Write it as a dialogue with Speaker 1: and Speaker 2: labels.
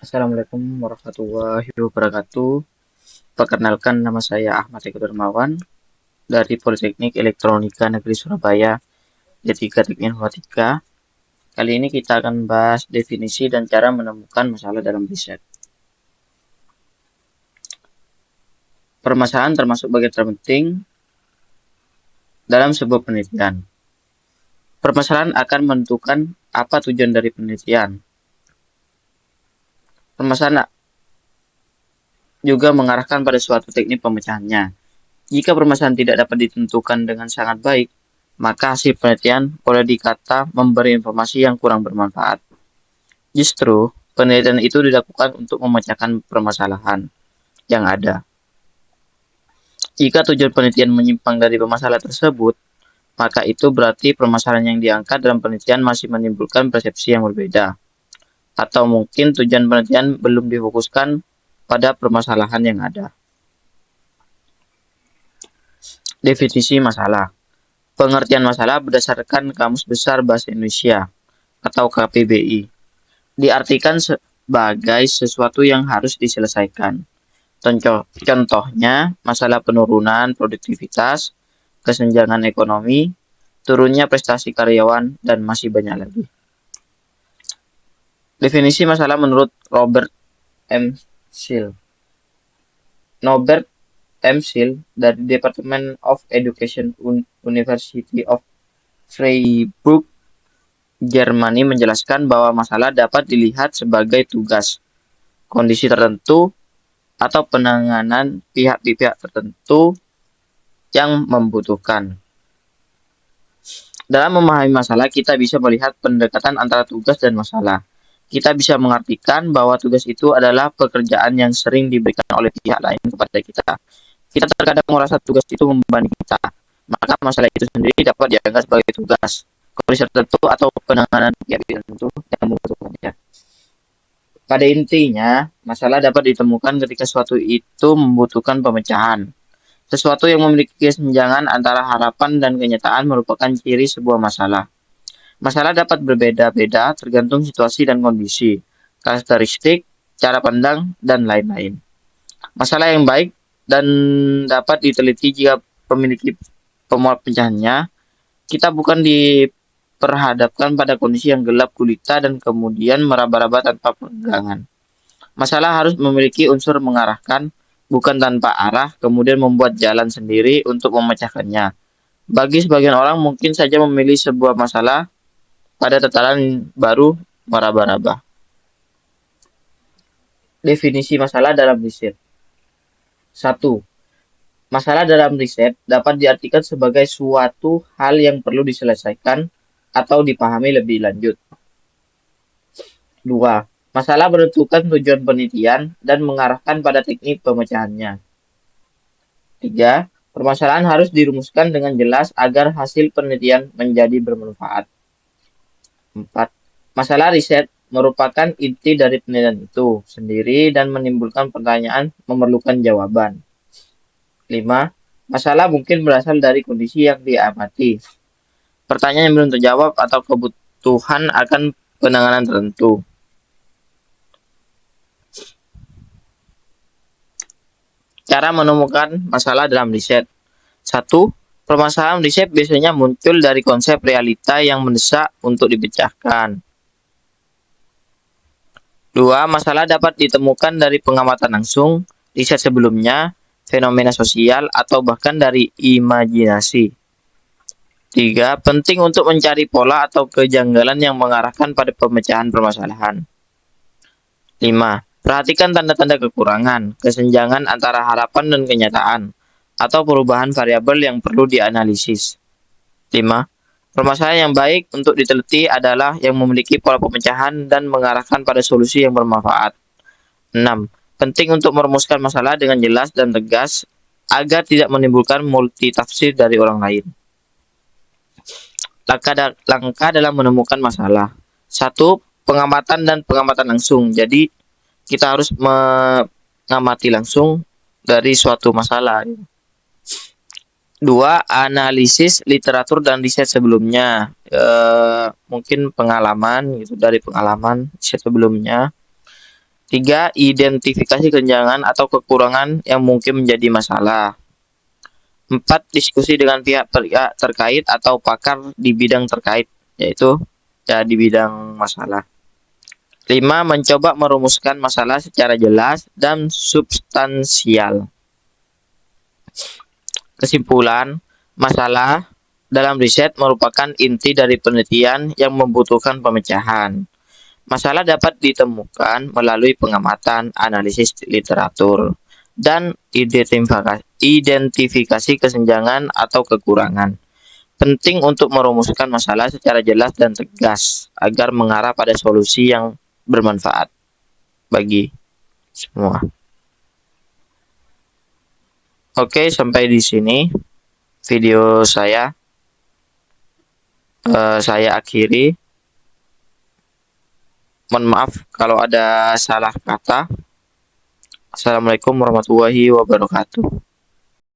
Speaker 1: Assalamualaikum warahmatullahi wabarakatuh. Perkenalkan, nama saya Ahmad Eko Darmawan dari Politeknik Elektronika Negeri Surabaya, D3 Teknik Informatika. Kali ini kita akan bahas definisi dan cara menemukan masalah dalam riset. Permasalahan termasuk bagian terpenting dalam sebuah penelitian. Permasalahan akan menentukan apa tujuan dari penelitian. Permasalahan juga mengarahkan pada suatu teknik pemecahannya. Jika permasalahan tidak dapat ditentukan dengan sangat baik, maka hasil penelitian boleh dikata memberi informasi yang kurang bermanfaat. Justru, penelitian itu dilakukan untuk memecahkan permasalahan yang ada. Jika tujuan penelitian menyimpang dari permasalahan tersebut, maka itu berarti permasalahan yang diangkat dalam penelitian masih menimbulkan persepsi yang berbeda. Atau mungkin tujuan penelitian belum difokuskan pada permasalahan yang ada. Definisi masalah. Pengertian masalah berdasarkan Kamus Besar Bahasa Indonesia atau KBBI. Diartikan sebagai sesuatu yang harus diselesaikan. Contohnya, masalah penurunan produktivitas, kesenjangan ekonomi, turunnya prestasi karyawan, dan masih banyak lagi. Definisi masalah menurut Robert M. Seale. Norbert M. Seale dari Department of Education University of Freiburg, Jermani menjelaskan bahwa masalah dapat dilihat sebagai tugas, kondisi tertentu, atau penanganan pihak-pihak tertentu yang membutuhkan. Dalam memahami masalah, kita bisa melihat pendekatan antara tugas dan masalah. Kita bisa mengartikan bahwa tugas itu adalah pekerjaan yang sering diberikan oleh pihak lain kepada kita. Kita terkadang merasa tugas itu membebani kita, maka masalah itu sendiri dapat dianggap sebagai tugas, kondisi tertentu, atau penanganan pihak-pihak tertentu yang membutuhkannya. Pada intinya, masalah dapat ditemukan ketika suatu itu membutuhkan pemecahan. Sesuatu yang memiliki kesenjangan antara harapan dan kenyataan merupakan ciri sebuah masalah. Masalah dapat berbeda-beda tergantung situasi dan kondisi, karakteristik, cara pandang, dan lain-lain. Masalah yang baik dan dapat diteliti jika memiliki pemecahannya. Kita bukan diperhadapkan pada kondisi yang gelap gulita dan kemudian meraba-raba tanpa pegangan. Masalah harus memiliki unsur mengarahkan, bukan tanpa arah, kemudian membuat jalan sendiri untuk memecahkannya. Bagi sebagian orang mungkin saja memilih sebuah masalah pada tataran baru meraba-raba. Definisi masalah dalam riset. 1. Masalah dalam riset dapat diartikan sebagai suatu hal yang perlu diselesaikan atau dipahami lebih lanjut. 2. Masalah menentukan tujuan penelitian dan mengarahkan pada teknik pemecahannya. 3. Permasalahan harus dirumuskan dengan jelas agar hasil penelitian menjadi bermanfaat. 4. Masalah riset merupakan inti dari penelitian itu sendiri dan menimbulkan pertanyaan memerlukan jawaban. 5. Masalah mungkin berasal dari kondisi yang diamati, pertanyaan yang belum terjawab, atau kebutuhan akan penanganan tertentu. Cara menemukan masalah dalam riset. 1. Permasalahan riset biasanya muncul dari konsep realita yang mendesak untuk dipecahkan. 2. Masalah dapat ditemukan dari pengamatan langsung, riset sebelumnya, fenomena sosial, atau bahkan dari imajinasi. 3. Penting untuk mencari pola atau kejanggalan yang mengarahkan pada pemecahan permasalahan. 5. Perhatikan tanda-tanda kekurangan, kesenjangan antara harapan dan kenyataan, atau perubahan variabel yang perlu dianalisis. 5. Permasalahan yang baik untuk diteliti adalah yang memiliki pola pemecahan dan mengarahkan pada solusi yang bermanfaat. 6. Penting untuk merumuskan masalah dengan jelas dan tegas agar tidak menimbulkan multitafsir dari orang lain. Langkah dalam menemukan masalah. 1. Pengamatan dan pengamatan langsung. Jadi, kita harus mengamati langsung dari suatu masalah. 2. Analisis literatur dan riset sebelumnya. Mungkin pengalaman gitu, dari pengalaman riset sebelumnya. 3. Identifikasi kesenjangan atau kekurangan yang mungkin menjadi masalah. 4. Diskusi dengan pihak terkait atau pakar di bidang terkait, yaitu ya di bidang masalah. 5. Mencoba merumuskan masalah secara jelas dan substansial. Kesimpulan, masalah dalam riset merupakan inti dari penelitian yang membutuhkan pemecahan. Masalah dapat ditemukan melalui pengamatan, analisis literatur, dan identifikasi kesenjangan atau kekurangan. Penting untuk merumuskan masalah secara jelas dan tegas agar mengarah pada solusi yang bermanfaat bagi semua. Oke, sampai di sini video saya akhiri. Mohon maaf kalau ada salah kata. Assalamualaikum warahmatullahi wabarakatuh.